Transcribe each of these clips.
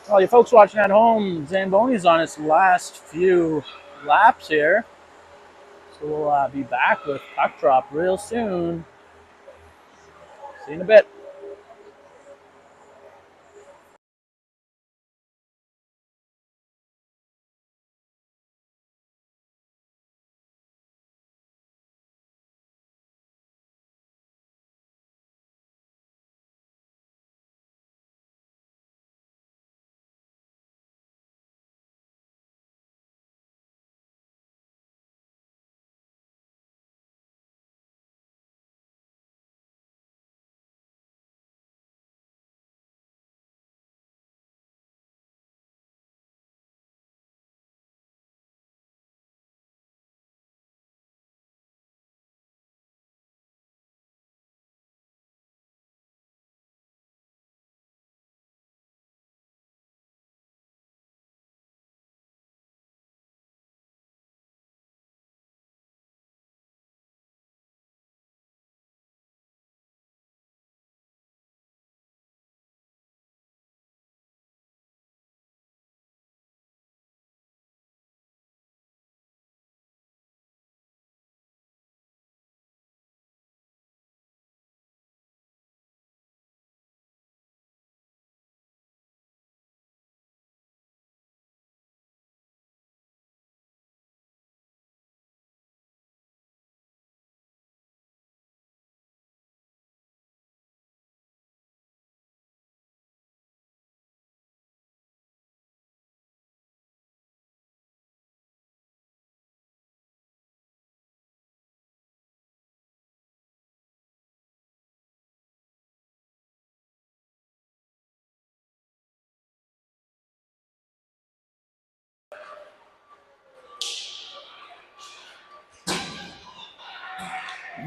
Well, you folks watching at home, Zamboni's on its last few laps here. So we'll be back with puck drop real soon. See you in a bit.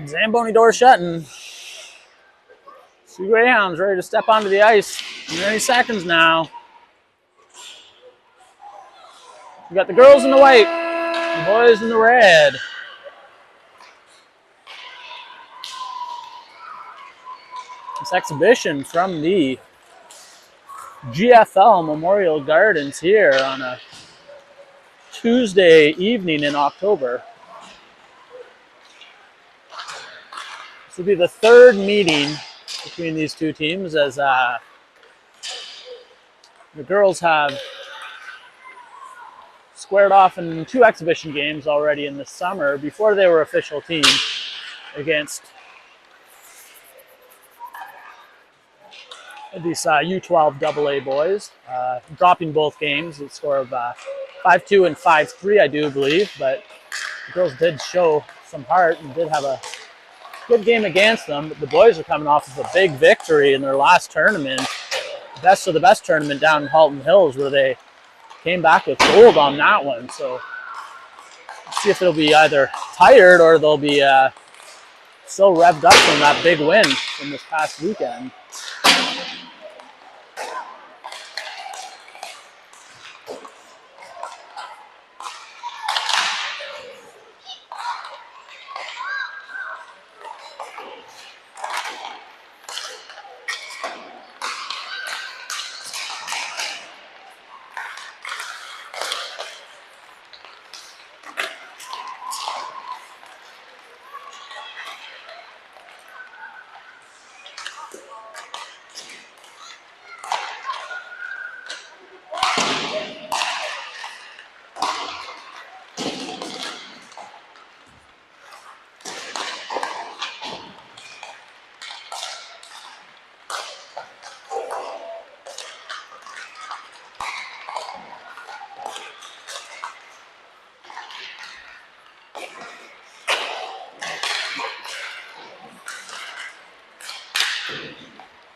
Zamboni door shutting. Two Greyhounds ready to step onto the ice in any seconds now. We got the girls in the white, the boys in the red. This exhibition from the GFL Memorial Gardens here on a Tuesday evening in October. This will be the third meeting between these two teams as the girls have squared off in two exhibition games already in the summer before they were official teams against these U12 AA boys, dropping both games, a score of 5-2 and 5-3, I do believe, but the girls did show some heart and did have a good game against them. But the boys are coming off of a big victory in their last tournament, best of the best tournament down in Halton Hills, where they came back with gold on that one. So let's see if they'll be either tired or they'll be so revved up from that big win from this past weekend.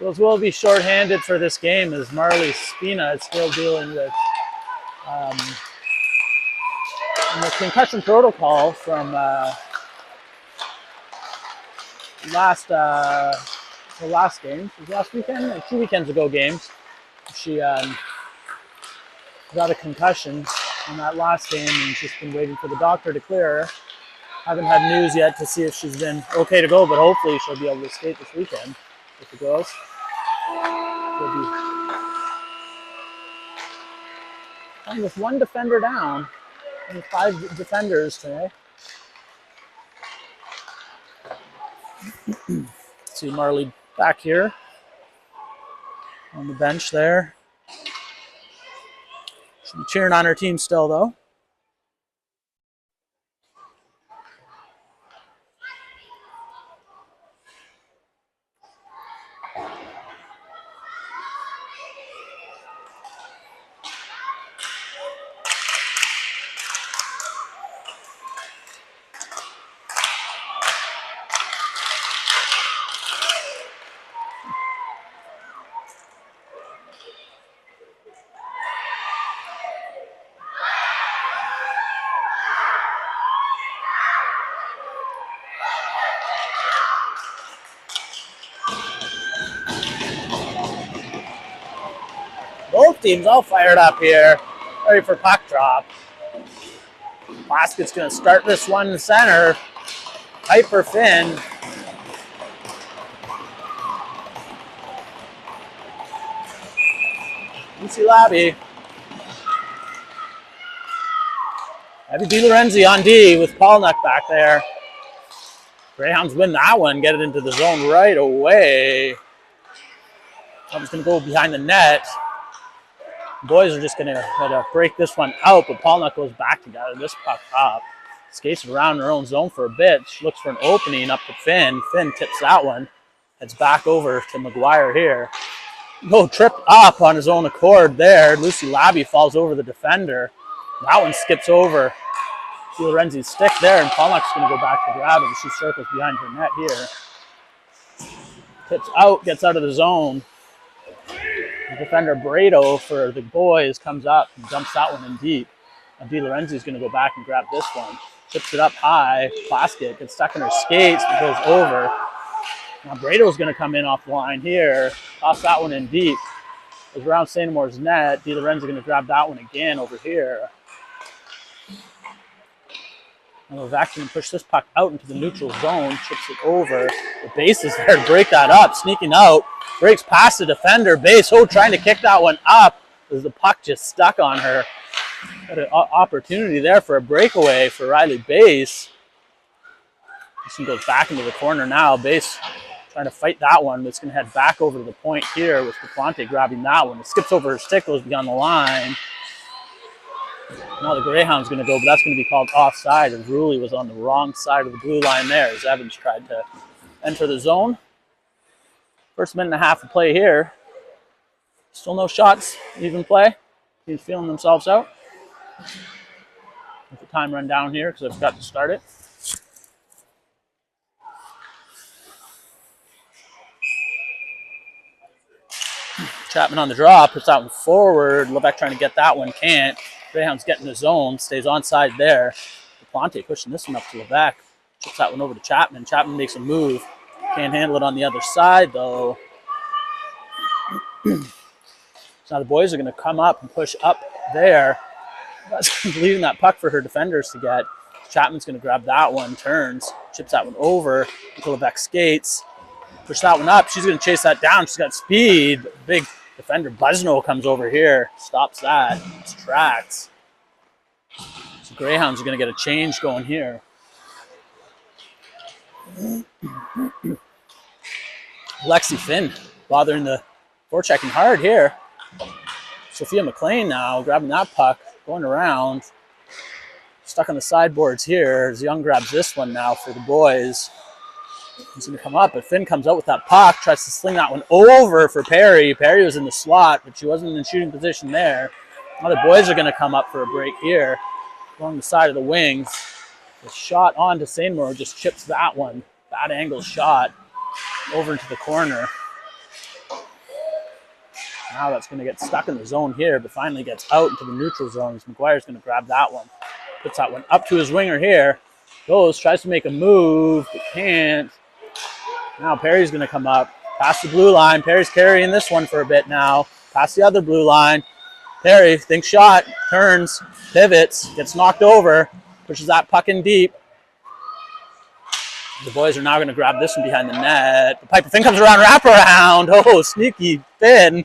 Those will be shorthanded for this game as Marley Spina is still dealing with the concussion protocol from the last game. It was last weekend, or 2 weekends ago games. She got a concussion in that last game and she's been waiting for the doctor to clear her. Haven't had news yet to see if she's been okay to go, but hopefully she'll be able to skate this weekend with the girls. And with one defender down, and 5 defenders today. See Marley back here on the bench there. Should be cheering on her team still, though. Both teams all fired up here, ready for puck drop. Plasket's going to start this one in the center. Piper Finn. Lucy Labby. Abby DiLorenzi on D with Paulnuck back there. Greyhounds win that one, get it into the zone right away. Something's going to go behind the net. Boys are just going to break this one out, but Paulnuck goes back to gather this puck up. Skates around her own zone for a bit. She looks for an opening up to Finn. Finn tips that one. Heads back over to McGuire here. No, tripped up on his own accord there. Lucy Labby falls over the defender. That one skips over DiLorenzi's stick there, and Paulnuck's going to go back to grab it. She circles behind her net here. Tips out, gets out of the zone. The defender Brado for the boys comes up and dumps that one in deep. Now DiLorenzi's going to go back and grab this one. Chips it up high. Plaskett gets stuck in her skates. It goes over. Now Brado's going to come in off the line here. Toss that one in deep. Goes around St. Amour's net. DiLorenzi going to grab that one again over here. And Levesque going to push this puck out into the neutral zone. Chips it over. The base is there to break that up. Sneaking out. Breaks past the defender. Base, trying to kick that one up as the puck just stuck on her. Got an opportunity there for a breakaway for Riley Base. This one goes back into the corner now. Base trying to fight that one, but it's going to head back over to the point here with DePlante grabbing that one. It skips over her stick, goes beyond the line. Now the Greyhound's going to go, but that's going to be called offside, as Ruley was on the wrong side of the blue line there as Evans tried to enter the zone. First minute and a half of play here. Still no shots, even play. Teams feeling themselves out. Let the time run down here because I've got to start it. Chapman on the draw, puts that one forward. Levesque trying to get that one, can't. Greyhounds getting the zone, stays onside there. DePlante pushing this one up to Levesque. Chips that one over to Chapman. Chapman makes a move. Can't handle it on the other side, though. So now the boys are going to come up and push up there. That's leaving that puck for her defenders to get. Chapman's going to grab that one, turns, chips that one over. Levesque skates. Push that one up. She's going to chase that down. She's got speed. Big defender Busno comes over here. Stops that. It's tracks. So Greyhounds are going to get a change going here. Lexi Finn bothering the forechecking hard here. Sophia McLean now grabbing that puck, going around. Stuck on the sideboards here as Young grabs this one now for the boys. He's going to come up, but Finn comes out with that puck, tries to sling that one over for Perry. Perry was in the slot, but she wasn't in shooting position there. Now the boys are going to come up for a break here along the side of the wings. The shot on to St. Amour just chips that one. Bad angle shot over into the corner. Now that's going to get stuck in the zone here, but finally gets out into the neutral zone. McGuire's going to grab that one. Puts that one up to his winger here. Goes, tries to make a move, but can't. Now Perry's going to come up. Past the blue line. Perry's carrying this one for a bit now. Past the other blue line. Perry thinks shot, turns, pivots, gets knocked over, pushes that puck in deep. The boys are now going to grab this one behind the net. The Piper Finn comes around, wraparound. Oh, sneaky Finn.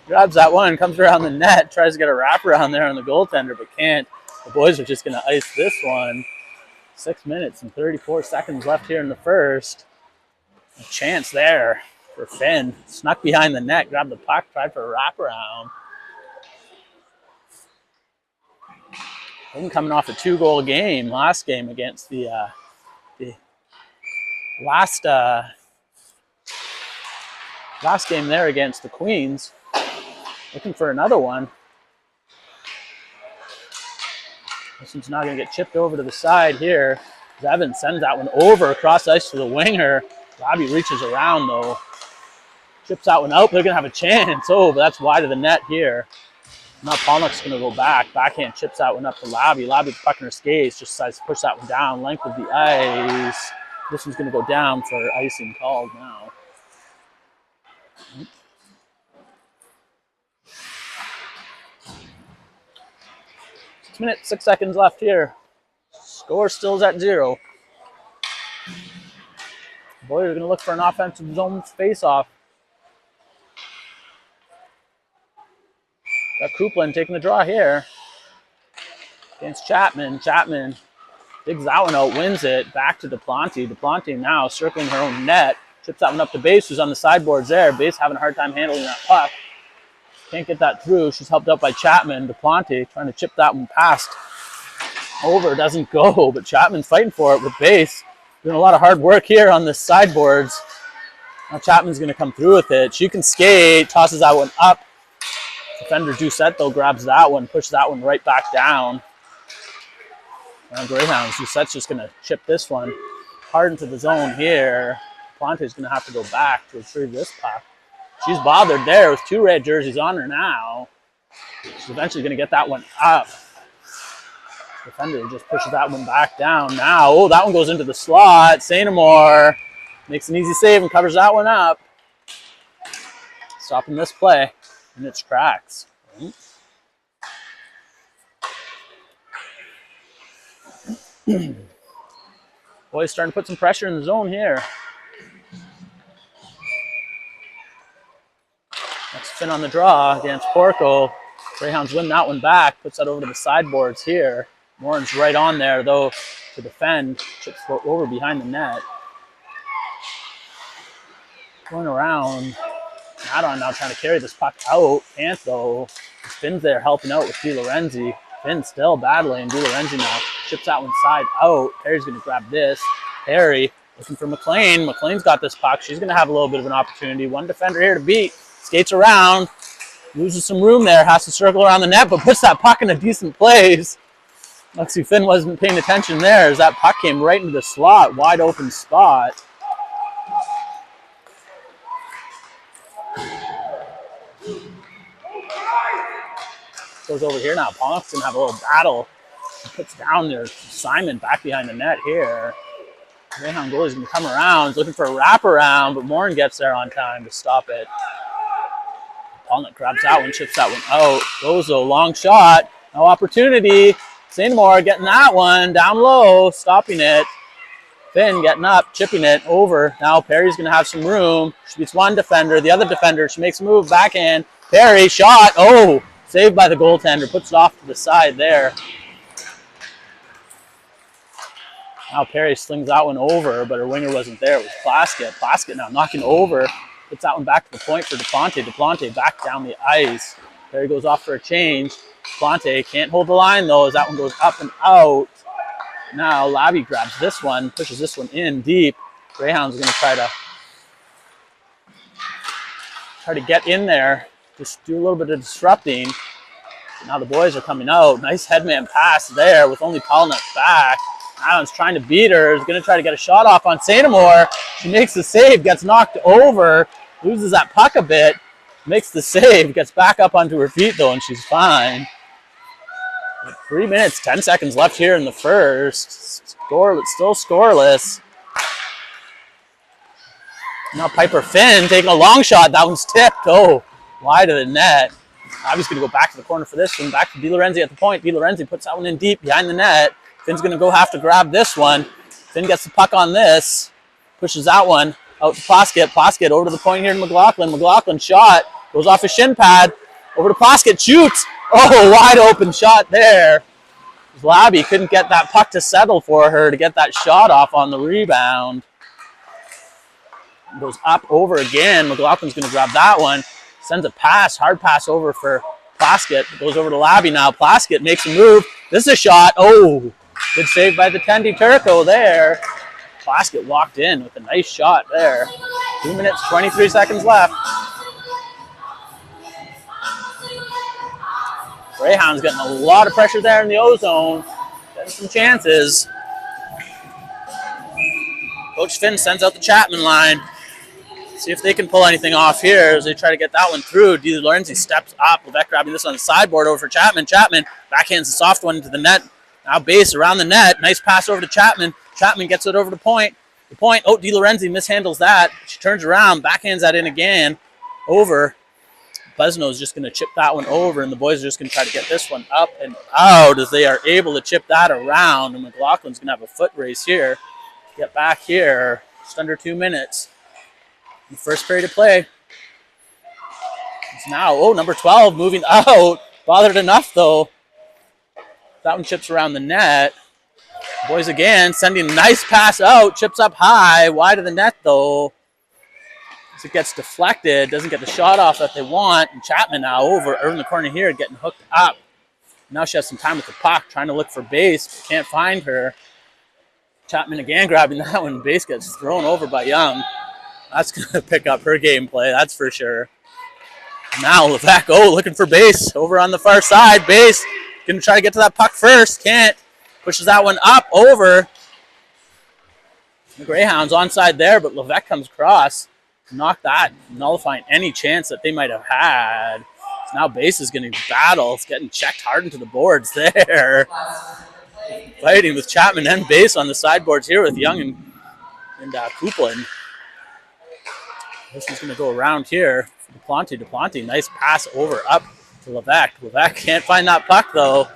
Grabs that one, comes around the net, tries to get a wraparound there on the goaltender, but can't. The boys are just going to ice this one. 6 minutes and 34 seconds left here in the first. A chance there for Finn. Snuck behind the net, grabbed the puck, tried for a wraparound. Finn coming off a 2-goal game last game against the last game there against the Queens. Looking for another one. This one's not going to get chipped over to the side here. Evans sends that one over across ice to the winger. Robbie reaches around though. Chips that one out. They're going to have a chance. Oh, but that's wide of the net here. Now Polnick's going to go back. Backhand chips that one up to Labby. Labby with the puck in her skates. Just decides to push that one down. Length of the ice. This one's going to go down for icing called now. 6 minutes, 6 seconds left here. Score still is at 0. Boys are going to look for an offensive zone face-off. Got Kuplin taking the draw here against Chapman. Chapman digs that one out, wins it. Back to Duplanty. Duplanty now circling her own net. Chips that one up to Base, who's on the sideboards there. Base having a hard time handling that puck. Can't get that through. She's helped out by Chapman. Duplanty trying to chip that one past. Over, doesn't go, but Chapman's fighting for it with Base. Doing a lot of hard work here on the sideboards. Now Chapman's going to come through with it. She can skate, tosses that one up. Defender Doucette, though, grabs that one, pushes that one right back down. Now Greyhounds, Doucette's just going to chip this one hard into the zone here. Plante's going to have to go back to retrieve this puck. She's bothered there with 2 red jerseys on her now. She's eventually going to get that one up. Defender just pushes that one back down now. Oh, that one goes into the slot. Sainamore makes an easy save and covers that one up. Stopping this play in its tracks. Boys starting to put some pressure in the zone here. Next spin on the draw against Porco. Greyhounds win that one back. Puts that over to the sideboards here. Morin's right on there, though, to defend. Chips over behind the net. Going around. Madon now trying to carry this puck out. Can't, though. Finn's there helping out with DiLorenzi. Finn still battling. DiLorenzi now chips that one side out. Perry's going to grab this. Perry looking for McLean. McLean's got this puck. She's going to have a little bit of an opportunity. One defender here to beat. Skates around. Loses some room there. Has to circle around the net, but puts that puck in a decent place. Let's see, Finn wasn't paying attention there as that puck came right into the slot. Wide open spot. Goes over here now. Pollock's going to have a little battle. Puts down there. Simon back behind the net here. Greyhound goalie's going to come around. He's looking for a wraparound, but Morin gets there on time to stop it. Pollock grabs that one, chips that one out. Goes a long shot. No opportunity. Sainamore getting that one down low, stopping it. Finn getting up, chipping it over. Now Perry's going to have some room. She beats one defender. The other defender, she makes a move, backhand. Perry, shot. Oh, saved by the goaltender. Puts it off to the side there. Now Perry slings that one over, but her winger wasn't there. It was Plaskett. Plaskett now knocking over. Puts that one back to the point for Duplanty. Duplanty back down the ice. Perry goes off for a change. Duplanty can't hold the line, though, as that one goes up and out. Now Labby grabs this one, pushes this one in deep. Greyhound's going to try to get in there, just do a little bit of disrupting. Now the boys are coming out. Nice headman pass there with only Polnick back. Adams trying to beat her. Is going to try to get a shot off on Sainamore. She makes the save, gets knocked over, loses that puck a bit, makes the save, gets back up onto her feet, though, and she's fine. 3 minutes, 10 seconds left here in the first. Still scoreless. Now Piper Finn taking a long shot. That one's tipped. Oh, wide of the net. Obviously going to go back to the corner for this one. Back to DiLorenzi at the point. DiLorenzi puts that one in deep behind the net. Finn's going to go have to grab this one. Finn gets the puck on this. Pushes that one out to Plaskett. Plaskett over to the point here to McLaughlin. McLaughlin shot. Goes off his shin pad. Over to Plaskett. Shoots. Oh, wide open shot there. Labby couldn't get that puck to settle for her to get that shot off on the rebound. Goes up over again. McLaughlin's going to grab that one. Sends a pass, hard pass over for Plaskett. Goes over to Labby now. Plaskett makes a move. This is a shot. Oh, good save by the Tendi Turco there. Plaskett walked in with a nice shot there. 2 minutes, 23 seconds left. Greyhounds getting a lot of pressure there in the O-zone. Getting some chances. Coach Finn sends out the Chapman line. See if they can pull anything off here as they try to get that one through. Di Lorenzi steps up. Levesque grabbing this on the sideboard over for Chapman. Chapman backhands the soft one into the net. Now base around the net. Nice pass over to Chapman. Chapman gets it over to Point. The Point. Oh, Di Lorenzi mishandles that. She turns around. Backhands that in again. Over. Besno's just going to chip that one over, and the boys are just going to try to get this one up and out as they are able to chip that around. And McLaughlin's going to have a foot race here. Get back here. Just under 2 minutes. The first period of play. It's now, number 12 moving out. Bothered enough, though. That one chips around the net. Boys again sending a nice pass out. Chips up high. Wide of the net, though. As it gets deflected. Doesn't get the shot off that they want. And Chapman now over in the corner here getting hooked up. Now she has some time with the puck. Trying to look for base. But can't find her. Chapman again grabbing that one. Base gets thrown over by Young. That's going to pick up her gameplay, that's for sure. Now Levesque, looking for base over on the far side. Base going to try to get to that puck first. Can't. Pushes that one up, over. The Greyhounds onside there, but Levesque comes across. Knock that, nullifying any chance that they might have had. So now base is going to battle. It's getting checked hard into the boards there. Fighting with Chapman and base on the sideboards here with Young and Coupland. This one's going to go around here. Duplanty. Nice pass over up to Levesque. Levesque can't find that puck, though.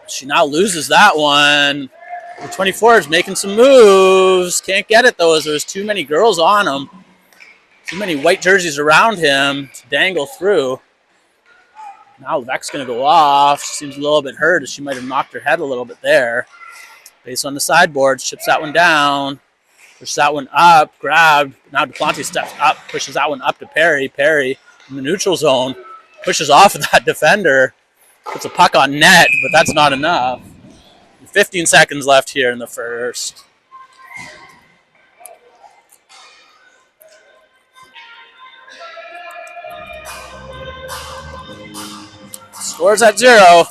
She now loses that one. The 24 is making some moves. Can't get it, though, as there's too many girls on him. Too many white jerseys around him to dangle through. Now Levesque's going to go off. She seems a little bit hurt as she might have knocked her head a little bit there. Base on the sideboard. Chips that one down. Pushes that one up, grabbed. Now Duplanty steps up, pushes that one up to Perry. Perry in the neutral zone, pushes off of that defender. Puts a puck on net, but that's not enough. 15 seconds left here in the first. Scores at 0.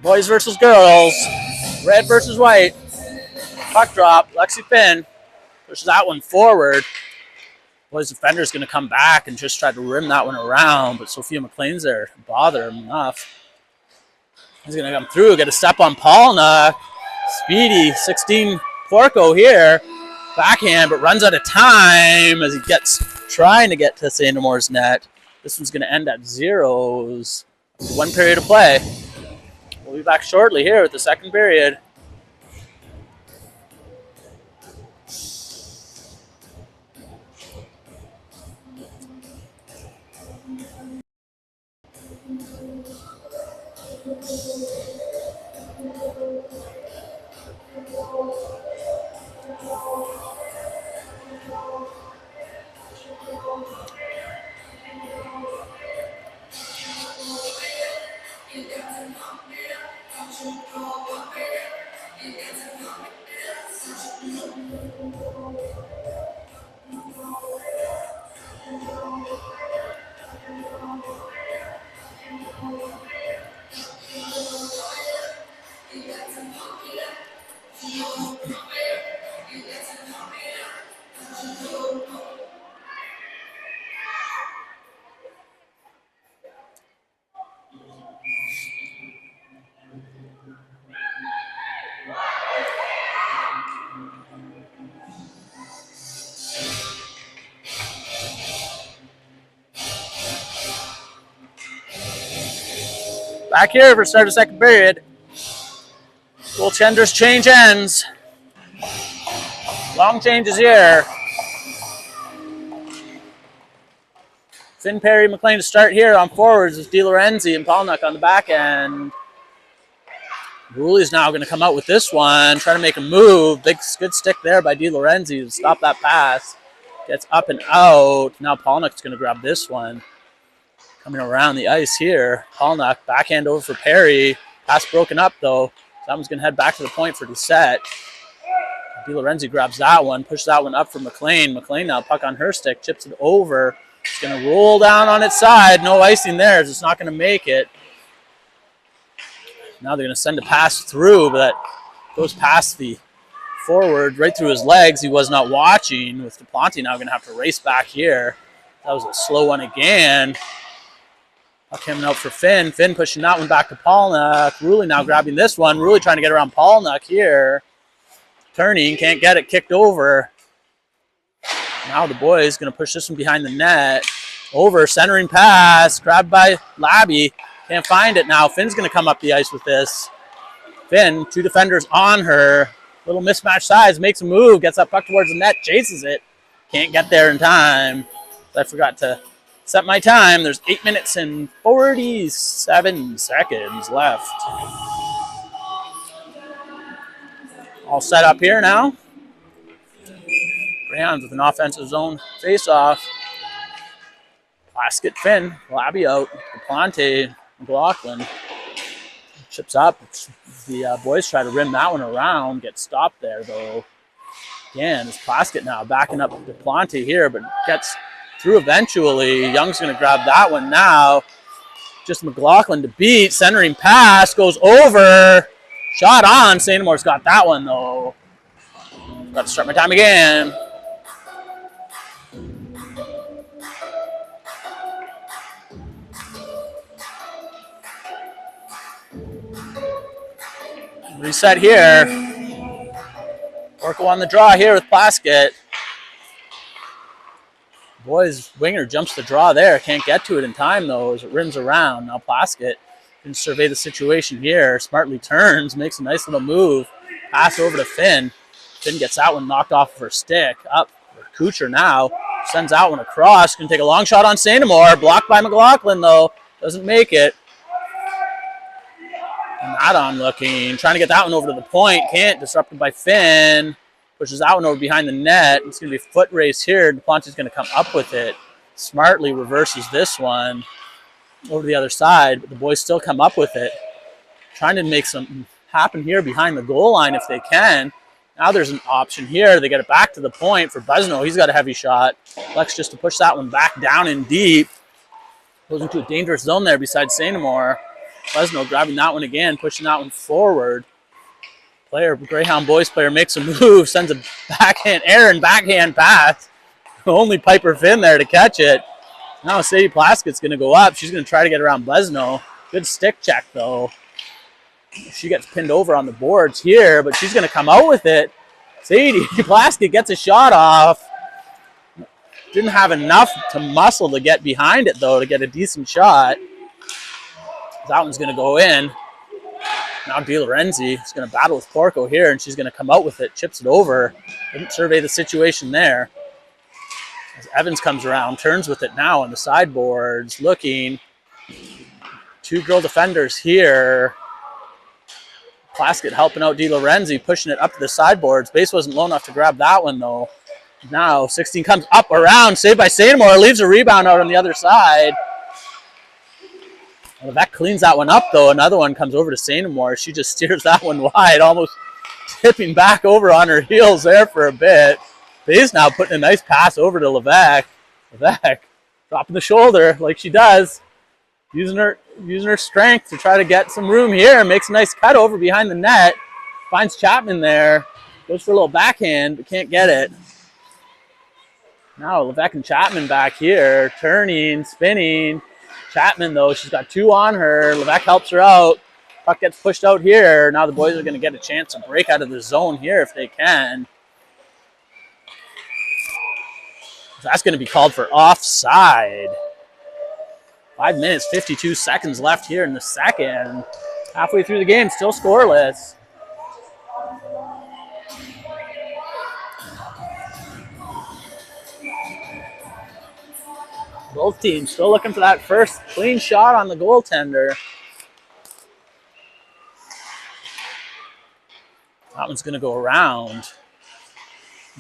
Boys versus girls. Red versus white. Puck drop. Lexi Finn pushes that one forward. Boys defender's going to come back and just try to rim that one around, but Sophia McLean's there to bother him enough. He's going to come through, get a step on Paulna. Speedy, 16 Porco here. Backhand, but runs out of time as he gets trying to get to Sandemore's net. This one's going to end at 0s. 1 period of play. We'll be back shortly here with the second period. Back here for start of second period. Goaltenders change ends. Long changes here. Finn, Perry, McLean to start here on forwards with DeLorenzi and Polnuck on the back end. Rooley's now going to come out with this one, try to make a move. Good stick there by DeLorenzi to stop that pass. Gets up and out. Now Polnuck's going to grab this one. Coming around the ice here. Polnuck, backhand over for Perry. Pass broken up, though. That one's going to head back to the point for Doucette. DeLorenzi grabs that one, pushes that one up for McLean. McLean now puck on her stick, chips it over. It's going to roll down on its side. No icing there. It's not going to make it. Now they're going to send a pass through, but that goes past the forward, right through his legs. He was not watching, with DePlanty now going to have to race back here. That was a slow one again. Puck coming out for Finn. Finn pushing that one back to Polnuck. Rooley now grabbing this one. Rooley trying to get around Polnuck here. Turning, can't get it, kicked over. Now the boys going to push this one behind the net. Over, centering pass, grabbed by Labby. Can't find it now. Finn's going to come up the ice with this. Finn, 2 defenders on her. Little mismatch size, makes a move, gets that puck towards the net, chases it. Can't get there in time. I forgot to set my time. There's 8 minutes and 47 seconds left. All set up here now. Greyhounds with an offensive zone face-off. Plaskett, Finn, Labby out. DePlanty, McLaughlin. Chips up. The boys try to rim that one around. Get stopped there, though. Again, it's Plaskett now backing up DePlanty here, but gets through eventually. Young's going to grab that one now. Just McLaughlin to beat. Centering pass goes over. Shot on. St. Amour's got that one, though. Got to start my time again. Reset here. Orko on the draw here with Plaskett. Boys, winger jumps the draw there. Can't get to it in time, though, as it rims around. Now Plaskett can survey the situation here. Smartly turns, makes a nice little move. Pass over to Finn. Finn gets that one knocked off of her stick. Up for Kuchar now. Sends that one across. Can take a long shot on St. Amour. Blocked by McLaughlin, though. Doesn't make it. Not on looking. Trying to get that one over to the point. Can't. Disrupted by Finn. Pushes that one over behind the net. It's going to be a foot race here. DePlanty's going to come up with it. Smartly reverses this one over to the other side, but the boys still come up with it. Trying to make something happen here behind the goal line if they can. Now there's an option here. They get it back to the point for Busno. He's got a heavy shot. Flex just to push that one back down in deep. Goes into a dangerous zone there beside St. Amour. Busno grabbing that one again, pushing that one forward. Greyhound boys player makes a move, sends a backhand pass. Only Piper Finn there to catch it. Now Sadie Plaskett's going to go up. She's going to try to get around Busno. Good stick check, though. She gets pinned over on the boards here, but she's going to come out with it. Sadie Plaskett gets a shot off. Didn't have enough to muscle to get behind it, though, to get a decent shot. That one's going to go in. Now DeLorenzi is going to battle with Porco here, and she's going to come out with it, chips it over. Didn't survey the situation there. As Evans comes around, turns with it now on the sideboards, looking. 2 girl defenders here. Plaskett helping out DeLorenzi, pushing it up to the sideboards. Base wasn't low enough to grab that one, though. Now 16 comes up around, saved by St. Amour, leaves a rebound out on the other side. Well, that cleans that one up, though. Another one comes over to St. Amour. She just steers that one wide, almost tipping back over on her heels there for a bit. Bay's now putting a nice pass over to Levesque. Levesque dropping the shoulder like she does. Using her strength to try to get some room here. Makes a nice cut over behind the net. Finds Chapman there. Goes for a little backhand, but can't get it. Now Levesque and Chapman back here. Turning, spinning. Chapman, though, she's got 2 on her. Levesque helps her out. Puck gets pushed out here. Now the boys are going to get a chance to break out of the zone here if they can. That's going to be called for offside. 5 minutes, 52 seconds left here in the second. Halfway through the game, still scoreless. Both teams still looking for that first clean shot on the goaltender. That one's going to go around.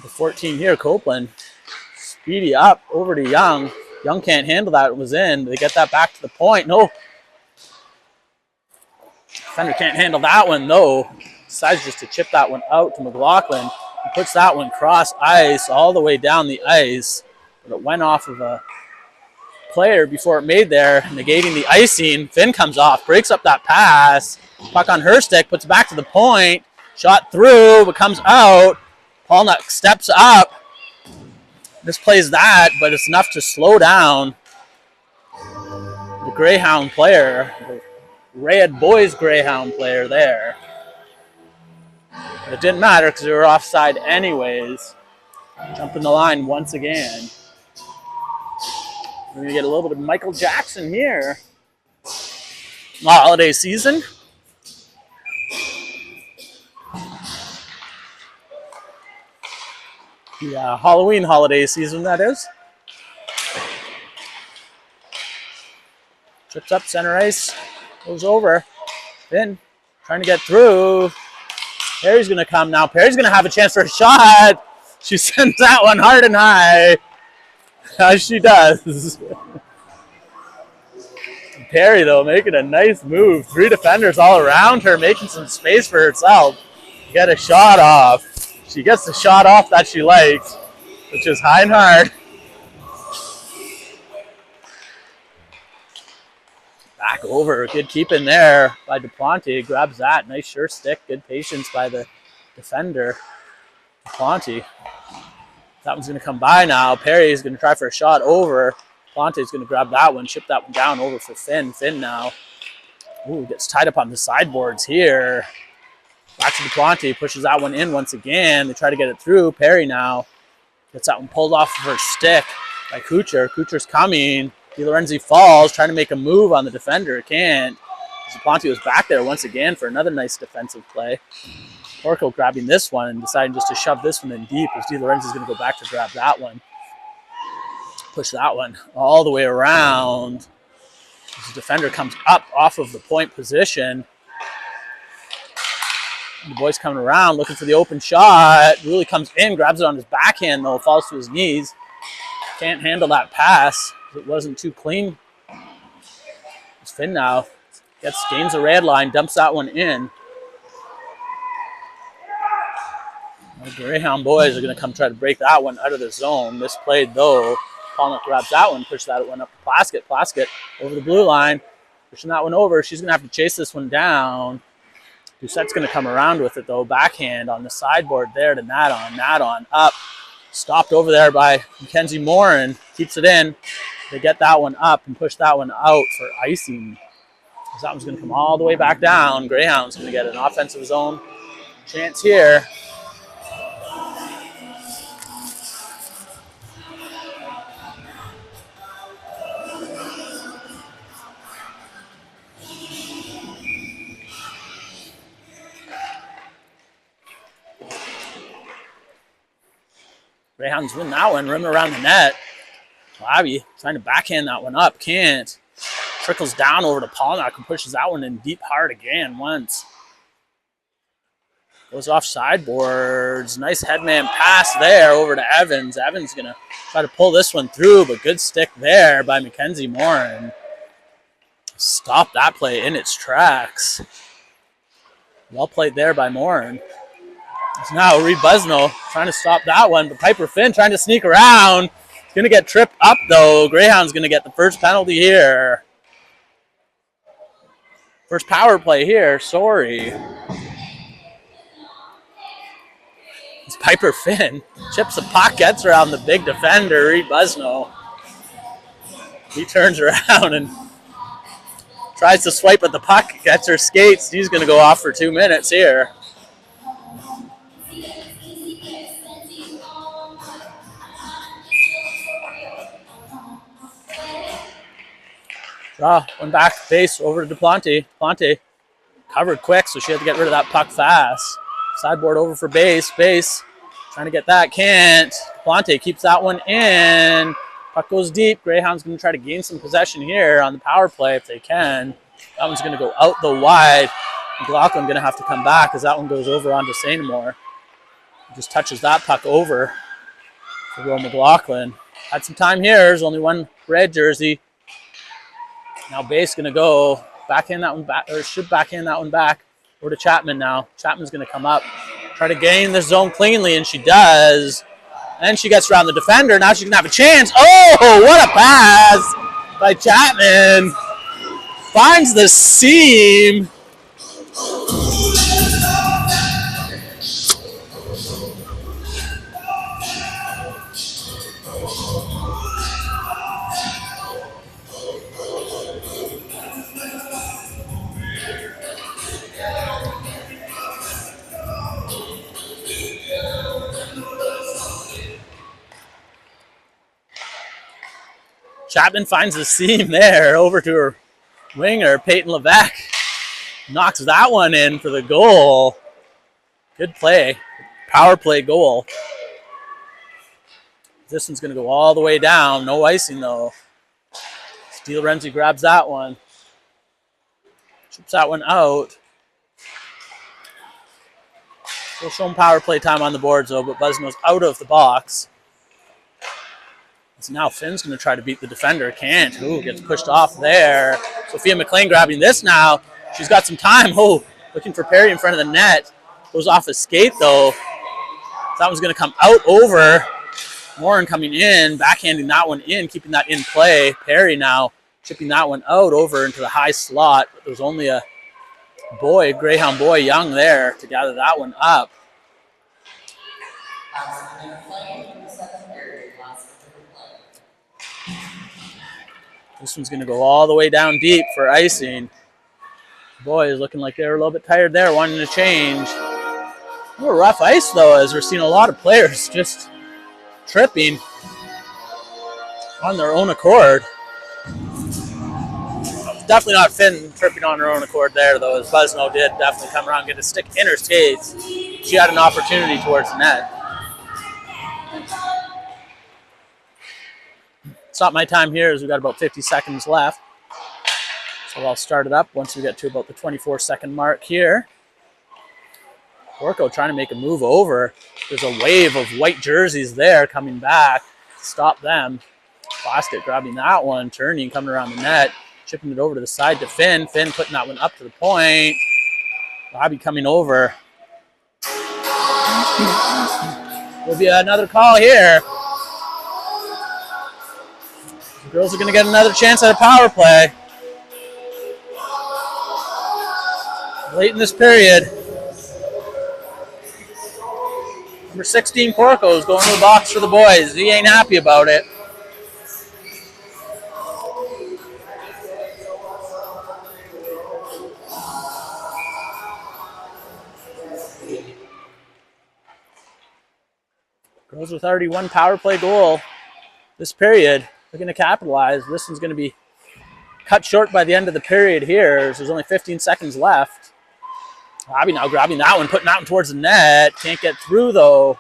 The 14 here, Copeland. Speedy up over to Young. Young can't handle that. It was in. They get that back to the point. No. Defender can't handle that one, though. Decides just to chip that one out to McLaughlin. He puts that one cross ice all the way down the ice. But it went off of a player before it made there, negating the icing. Finn comes off, breaks up that pass. Puck on her stick, puts it back to the point. Shot through, but comes out. Paulnuck steps up. Misplays that, but it's enough to slow down the Greyhound player, the Red Boys Greyhound player there. But it didn't matter because they were offside anyways. Jumping the line once again. We're going to get a little bit of Michael Jackson here. Holiday season. Yeah, Halloween holiday season, that is. Trips up center ice. Goes over. Finn trying to get through. Perry's going to come now. Perry's going to have a chance for a shot. She sends that one hard and high. As she does. Perry, though, making a nice move. 3 defenders all around her, making some space for herself. Get a shot off. She gets the shot off that she likes, which is high and hard. Back over. Good keeping there by Duplanty. Grabs that. Nice sure stick. Good patience by the defender. Duplanty. That one's going to come by now. Perry's going to try for a shot over. Plante's going to grab that one, chip that one down over for Finn. Finn now. Ooh, gets tied up on the sideboards here. Back to Duplanty, pushes that one in once again. They try to get it through. Perry now gets that one pulled off of her stick by Kucher. Kucher's coming. DiLorenzi falls, trying to make a move on the defender. Can't. Duplanty was back there once again for another nice defensive play. Orko grabbing this one and deciding just to shove this one in deep as DiLorenzi's going to go back to grab that one. Push that one all the way around. As the defender comes up off of the point position. The boy's coming around looking for the open shot. Really comes in, grabs it on his backhand though, falls to his knees. Can't handle that pass. It wasn't too clean. It's Finn now. Gains a red line, dumps that one in. The Greyhound boys are going to come try to break that one out of the zone. Misplayed though. Paulnuck grabs that one, pushes that one up to Plaskett. Plaskett over the blue line, pushing that one over. She's going to have to chase this one down. Doucette's going to come around with it though. Backhand on the sideboard there to Nadon. Up. Stopped over there by Mackenzie Morin. Keeps it in. They get that one up and push that one out for icing. That one's going to come all the way back down. Greyhound's going to get an offensive zone chance here. Greyhounds win that one, rim around the net. Labby trying to backhand that one up, can't. Trickles down over to Paulnuck and pushes that one in deep hard again once. Goes off sideboards. Nice headman pass there over to Evans. Evans going to try to pull this one through, but good stick there by Mackenzie Morin. Stop that play in its tracks. Well played there by Morin. It's now Reed Busno trying to stop that one, but Piper Finn trying to sneak around. He's going to get tripped up, though. Greyhound's going to get the first penalty here. First power play here. Sorry. It's Piper Finn. Chips the puck, gets around the big defender, Reed Busno. He turns around and tries to swipe at the puck, gets her skates. He's going to go off for 2 minutes here. One back base over to Duplanty. Duplanty covered quick, so she had to get rid of that puck fast. Sideboard over for base. Base trying to get that, can't. Duplanty keeps that one in. Puck goes deep. Greyhounds going to try to gain some possession here on the power play if they can. That one's going to go out the wide. McLaughlin going to have to come back as that one goes over onto Sainamore. Just touches that puck over for Will McLaughlin. Had some time here. There's only one red jersey. Now Bay's going to go backhand that one back, or should backhand that one back. Over to Chapman now. Chapman's going to come up, try to gain the zone cleanly, and she does. And she gets around the defender. Now she's going to have a chance. Oh, what a pass by Chapman. Finds the seam. Chapman finds the seam there over to her winger, Peyton Levesque. Knocks that one in for the goal. Good play. Power play goal. This one's going to go all the way down. No icing, though. Steele Renzi grabs that one. Chips that one out. Still showing power play time on the boards, though, but Buzzino's out of the box. So now Finn's going to try to beat the defender. Can't. Ooh, gets pushed off there. Sophia McLean grabbing this now. She's got some time. Oh, looking for Perry in front of the net. Goes off a skate, though. That one's going to come out over. Warren coming in, backhanding that one in, keeping that in play. Perry now chipping that one out over into the high slot. But there's only a boy, Greyhound boy, Young there to gather that one up. This one's going to go all the way down deep for icing. Boys looking like they were a little bit tired there, wanting to change. A little rough ice, though, as we're seeing a lot of players just tripping on their own accord. Definitely not Finn tripping on her own accord there, though, as Buzzino did definitely come around and get a stick in her skates. She had an opportunity towards the net. Stop my time here as we've got about 50 seconds left. So I'll start it up once we get to about the 24-second mark here. Orko trying to make a move over. There's a wave of white jerseys there coming back. Stop them. Plastic grabbing that one, turning, coming around the net, chipping it over to the side to Finn. Finn putting that one up to the point. Bobby coming over. There'll be another call here. The girls are going to get another chance at a power play. Late in this period. Number 16, Porco, is going to the box for the boys. He ain't happy about it. Girls with already one power play goal this period. Looking to capitalize. This one's going to be cut short by the end of the period here. So there's only 15 seconds left. Bobby now grabbing that one, putting that one towards the net. Can't get through, though.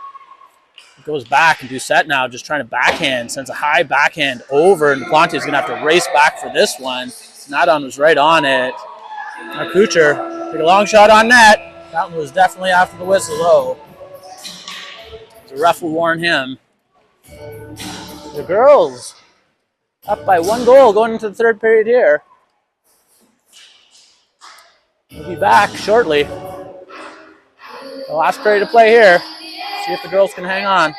It goes back, and Doucette now just trying to backhand. Sends a high backhand over, and Plante is going to have to race back for this one. Nadon was right on it. Now Kucher took a long shot on net. That one was definitely after the whistle, though. The ref will warn him. The girls up by one goal going into the third period here. We'll be back shortly. The last period to play here. See if the girls can hang on.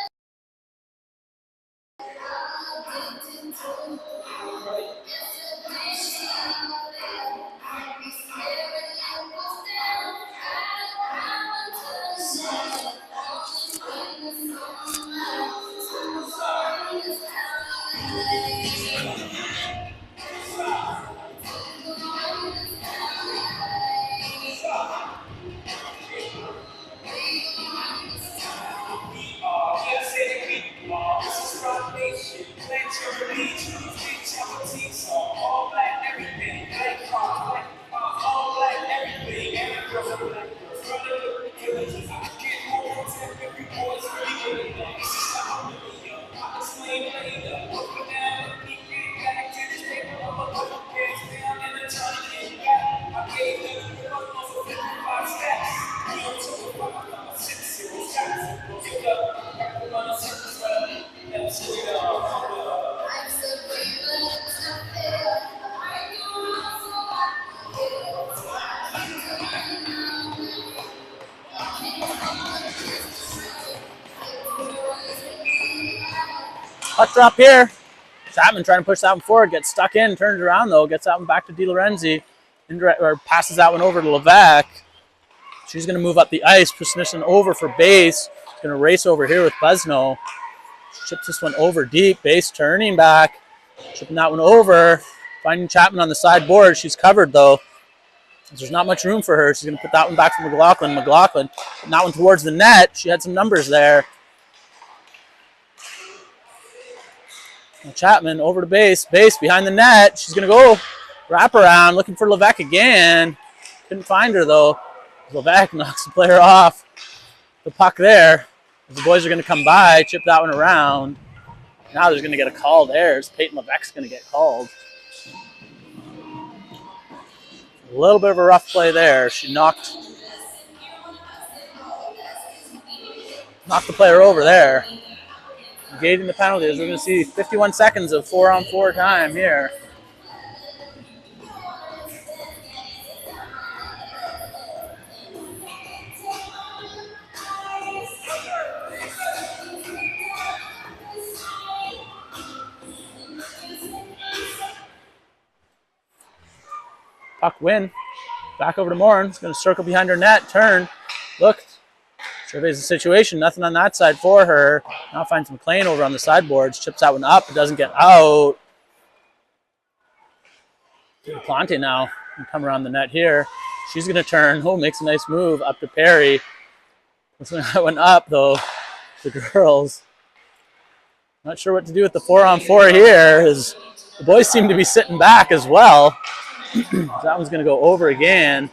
Puck drop here. Chapman trying to push that one forward, gets stuck in, turns around though, gets that one back to DeLorenzi, or passes that one over to Levesque. She's going to move up the ice, position over for base. She's going to race over here with Busno. Chips this one over deep, base turning back, chipping that one over, finding Chapman on the side board. She's covered though. There's not much room for her. She's going to put that one back to McLaughlin. McLaughlin putting that one towards the net. She had some numbers there. Now Chapman over to base behind the net. She's going to go wrap around, looking for Levesque again. Couldn't find her though. Levesque knocks the player off the puck there. The boys are going to come by, chip that one around. Now there's going to get a call there. Peyton Levesque's going to get called. A little bit of a rough play there. She knocked the player over there. Negating the penalties. We're going to see 51 seconds of 4-on-4 time here. Puck win. Back over to Morin. It's going to circle behind her net. Turn. Look. Surveys the situation. Nothing on that side for her. Now finds McLean over on the sideboards. Chips that one up. It doesn't get out. Plante now. Come around the net here. She's going to turn. Oh, makes a nice move up to Perry. That went up, though. The girls. Not sure what to do with the 4-on-4 here. As the boys seem to be sitting back as well. That one's going to go over again.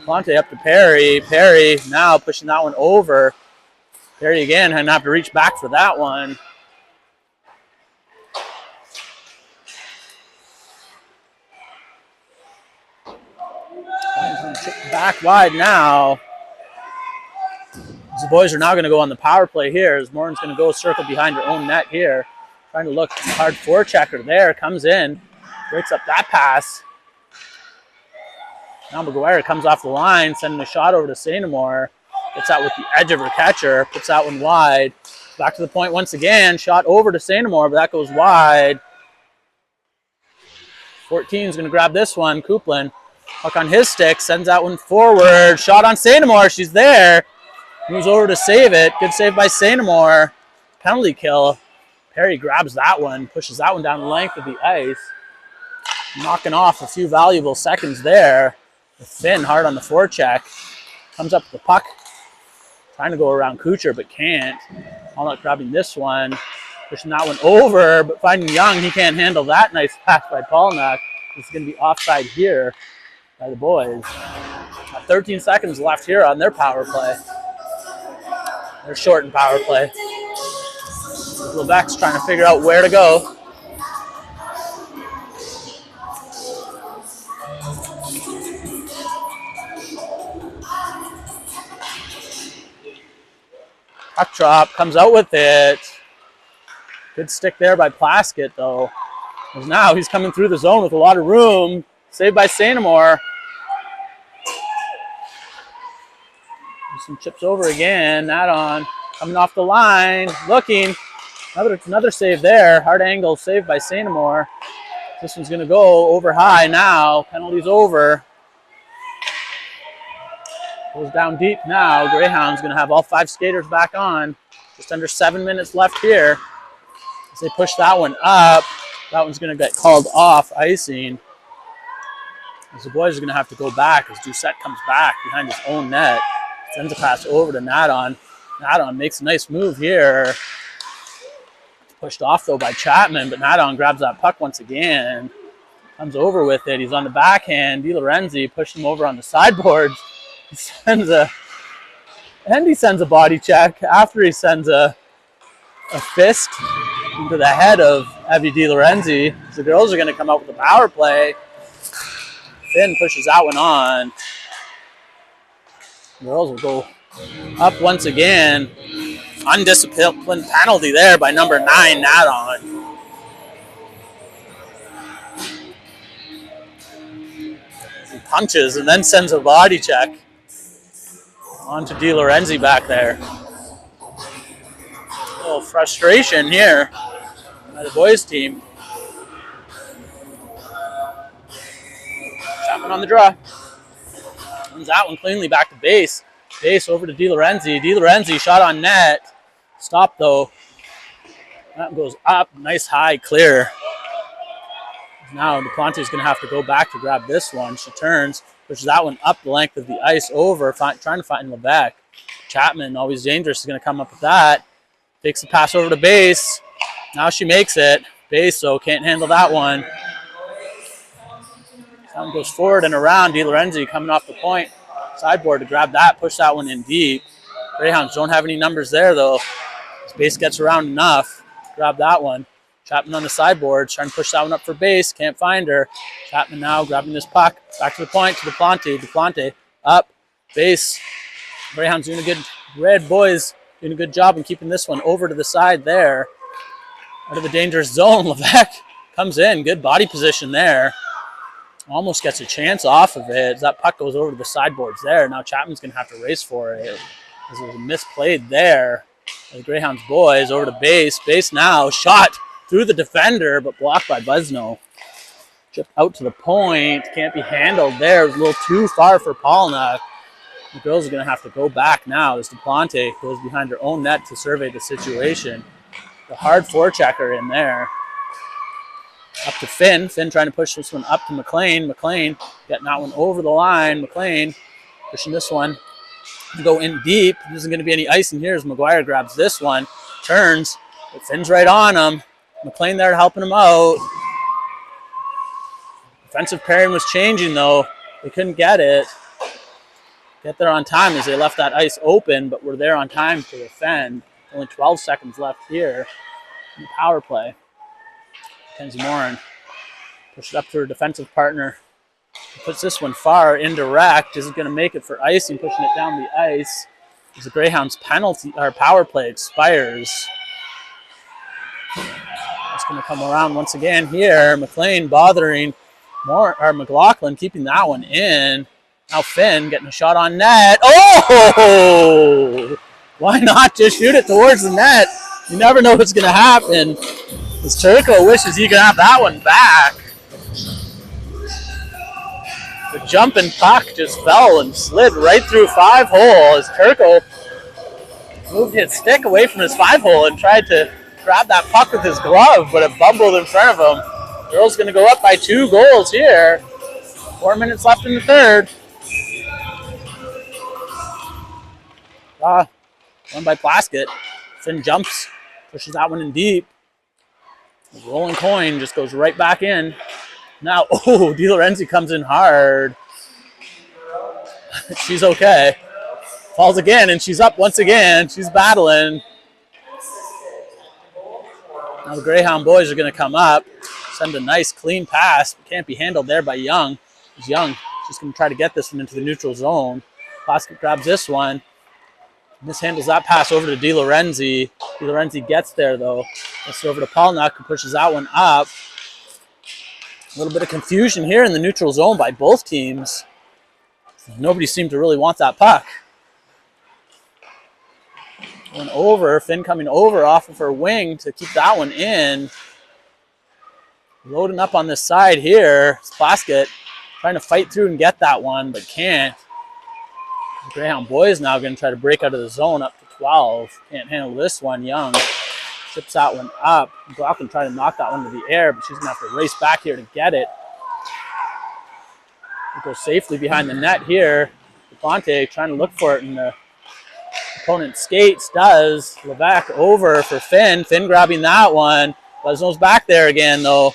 Plante up to Perry. Perry now pushing that one over. Perry again, going to have to reach back for that one. Back wide now. The boys are now going to go on the power play here as Morin's going to go circle behind her own net here. Trying to look hard forechecker there. Comes in. Breaks up that pass. Now McGuire comes off the line, sending a shot over to Sainamore. Gets out with the edge of her catcher. Puts that one wide. Back to the point once again. Shot over to Sainamore, but that goes wide. 14 is going to grab this one. Kuplin. Puck on his stick. Sends that one forward. Shot on Sainamore. She's there. Moves over to save it. Good save by Sainamore. Penalty kill. Perry grabs that one. Pushes that one down the length of the ice. Knocking off a few valuable seconds there. Finn hard on the forecheck. Comes up with the puck. Trying to go around Kucher, but can't. Pollock grabbing this one. Pushing that one over, but finding Young. He can't handle that nice pass by Pollock. It's going to be offside here by the boys. 13 seconds left here on their power play. They're short in power play. Levesque's trying to figure out where to go. Puck drop, comes out with it. Good stick there by Plaskett, though. Because now he's coming through the zone with a lot of room. Saved by Sainamore. Some chips over again. That on. Coming off the line. Looking. Another save there. Hard angle saved by Sainamore. This one's going to go over high now. Penalty's over. Goes down deep now. Greyhounds going to have all 5 skaters back on. Just under 7 minutes left here. As they push that one up, that one's going to get called off icing. As the boys are going to have to go back as Doucette comes back behind his own net. Sends a pass over to Nadon. Nadon makes a nice move here. Pushed off though by Chapman, but Nadon grabs that puck once again. Comes over with it. He's on the backhand. DeLorenzi pushed him over on the sideboards. He sends a body check after he sends a fist into the head of Evie DeLorenzi. The girls are going to come out with a power play. Finn pushes that one on. The girls will go up once again. Undisciplined penalty there by number 9, Nadon. He punches and then sends a body check onto DeLorenzi back there. A little frustration here by the boys team. Chapman on the draw. Runs that one cleanly back to base. Base over to DeLorenzi. DeLorenzi shot on net. Stop though. That goes up. Nice high clear. Now DePlante's going to have to go back to grab this one. She turns, pushes that one up the length of the ice over, trying to find Levesque. Chapman, always dangerous, is going to come up with that. Takes the pass over to base. Now she makes it. Base, so can't handle that one. That one goes forward and around. DeLorenzi coming off the point. Sideboard to grab that, push that one in deep. Greyhounds don't have any numbers there, though. Base gets around enough. Grab that one. Chapman on the sideboard, trying to push that one up for base. Can't find her. Chapman now grabbing this puck. Back to the point to DePlante. DePlante up. Base. Greyhounds doing a good, red boys doing a good job in keeping this one over to the side there. Out of the dangerous zone. Levesque comes in. Good body position there. Almost gets a chance off of it. That puck goes over to the sideboards there. Now Chapman's going to have to race for it. As it was misplayed there. The Greyhounds boys over to base. Base now. Shot through the defender, but blocked by Busno. Chipped out to the point. Can't be handled there. It was a little too far for Polnuck. The girls are going to have to go back now as DePlante goes behind her own net to survey the situation. The hard forechecker in there. Up to Finn. Finn trying to push this one up to McLean. McLean getting that one over the line. McLean pushing this one to go in deep. There isn't going to be any ice in here as McGuire grabs this one. Turns. But Finn's right on him. McLean there helping him out. Defensive pairing was changing, though. They couldn't get it. Get there on time as they left that ice open, but were there on time to defend. Only 12 seconds left here in the power play. Kenzie Morin pushed it up to her defensive partner. Puts this one far, indirect. Isn't going to make it for icing, pushing it down the ice. As the Greyhounds penalty or power play expires. It's going to come around once again here. McLean bothering McLaughlin, keeping that one in. Now Finn getting a shot on net. Oh! Why not just shoot it towards the net? You never know what's going to happen. As Turco wishes he could have that one back. The jumping puck just fell and slid right through 5-hole as Turco moved his stick away from his 5-hole and tried to grab that puck with his glove, but it bumbled in front of him. Girls going to go up by 2 goals here. 4 minutes left in the third. Won by Plaskett. Finn jumps, pushes that one in deep. The rolling coin just goes right back in. Now, DeLorenzi comes in hard. She's okay. Falls again, and she's up once again. She's battling. Now the Greyhound boys are going to come up, send a nice clean pass. Can't be handled there by Young. It's Young just going to try to get this one into the neutral zone. Plaskett grabs this one. Mishandles that pass over to DeLorenzi. DeLorenzi gets there, though. Gets over to Polnuck, who pushes that one up. A little bit of confusion here in the neutral zone by both teams. Nobody seemed to really want that puck. Going over, Finn coming over off of her wing to keep that one in. Loading up on this side here. Plaskett trying to fight through and get that one, but can't. The Greyhound boys now going to try to break out of the zone up to 12. Can't handle this one. Young chips that one up. McLaughlin trying to knock that one to the air, but she's going to have to race back here to get it. It goes safely behind the net here. DePlante trying to look for it in the opponent skates. Does. Levesque over for Finn. Finn grabbing that one. Busno's back there again, though.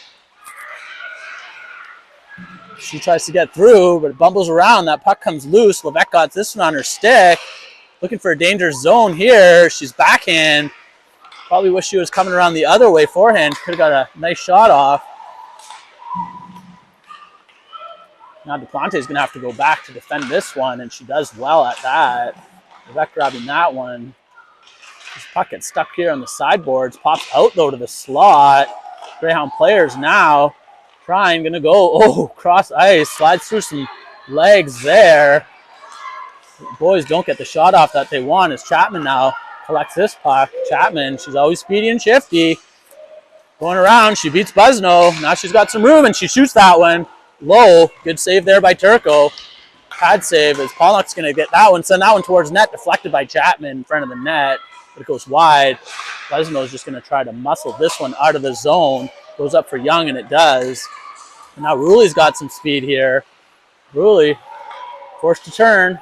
She tries to get through, but it bumbles around. That puck comes loose. Levesque got this one on her stick. Looking for a dangerous zone here. She's backhand. Probably wish she was coming around the other way forehand. Could have got a nice shot off. Now DePlante's going to have to go back to defend this one, and she does well at that. Levesque grabbing that one. This puck gets stuck here on the sideboards. Pops out, though, to the slot. Greyhound players now trying, going to go. Oh, cross ice. Slides through some legs there. The boys don't get the shot off that they want as Chapman now collects this puck. Chapman, she's always speedy and shifty. Going around, she beats Busno. Now she's got some room, and she shoots that one low. Good save there by Turco. Pad save as Pollock's going to get that one, send that one towards net, deflected by Chapman in front of the net. But it goes wide. Busno's just going to try to muscle this one out of the zone. Goes up for Young, and it does. And now Ruli's got some speed here. Ruli forced to turn.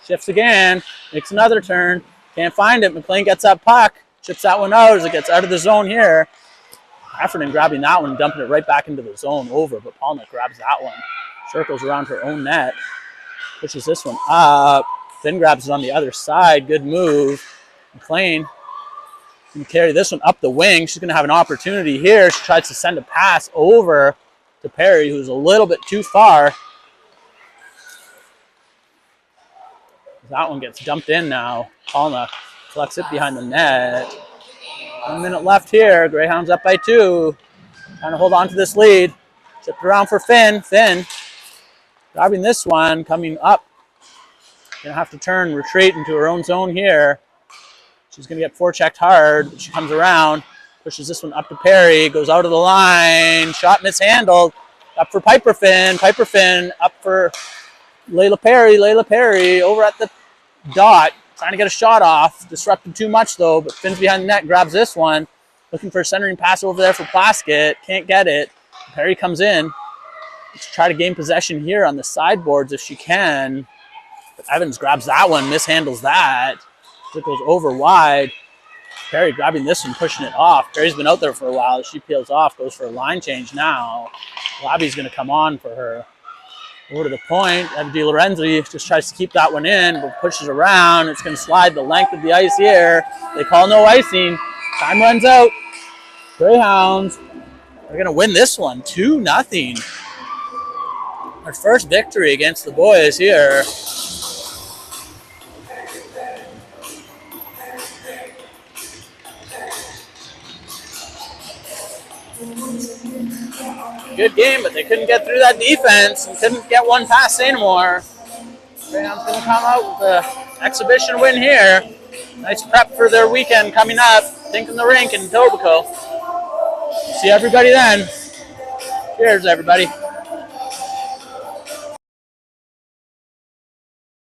Shifts again. Makes another turn. Can't find it. McLean gets that puck. Chips that one out as it gets out of the zone here. Heffernan grabbing that one, dumping it right back into the zone over, but Polnick grabs that one. Circles around her own net. Pushes this one up. Then grabs it on the other side. Good move. McLean can carry this one up the wing. She's going to have an opportunity here. She tries to send a pass over to Perry, who's a little bit too far. That one gets dumped in now. Polnick collects it behind the net. 1 minute left here. Greyhounds up by 2. Trying to hold on to this lead. Chipped around for Finn. Finn grabbing this one, coming up. Gonna have to turn, retreat into her own zone here. She's gonna get forechecked hard, but she comes around, pushes this one up to Perry, goes out of the line, shot mishandled. Up for Piper Finn. Piper Finn up for Layla Perry. Layla Perry over at the dot. Trying to get a shot off. Disrupted too much, though, but Finn's behind the net, grabs this one. Looking for a centering pass over there for Plaskett. Can't get it. Perry comes in. Let's try to gain possession here on the sideboards if she can. But Evans grabs that one, mishandles that. It goes over wide. Perry grabbing this one, pushing it off. Perry's been out there for a while. As she peels off, goes for a line change now. Labby's going to come on for her. Over to the point. Evan DiLorenzi just tries to keep that one in, but pushes around. It's going to slide the length of the ice here. They call no icing. Time runs out. Greyhounds are going to win this one 2-0. Our first victory against the boys here. Good game, but they couldn't get through that defense and couldn't get one past anymore. Greyhounds going to come out with an exhibition win here. Nice prep for their weekend coming up. Think in the rink in Etobicoke. See everybody then. Cheers, everybody.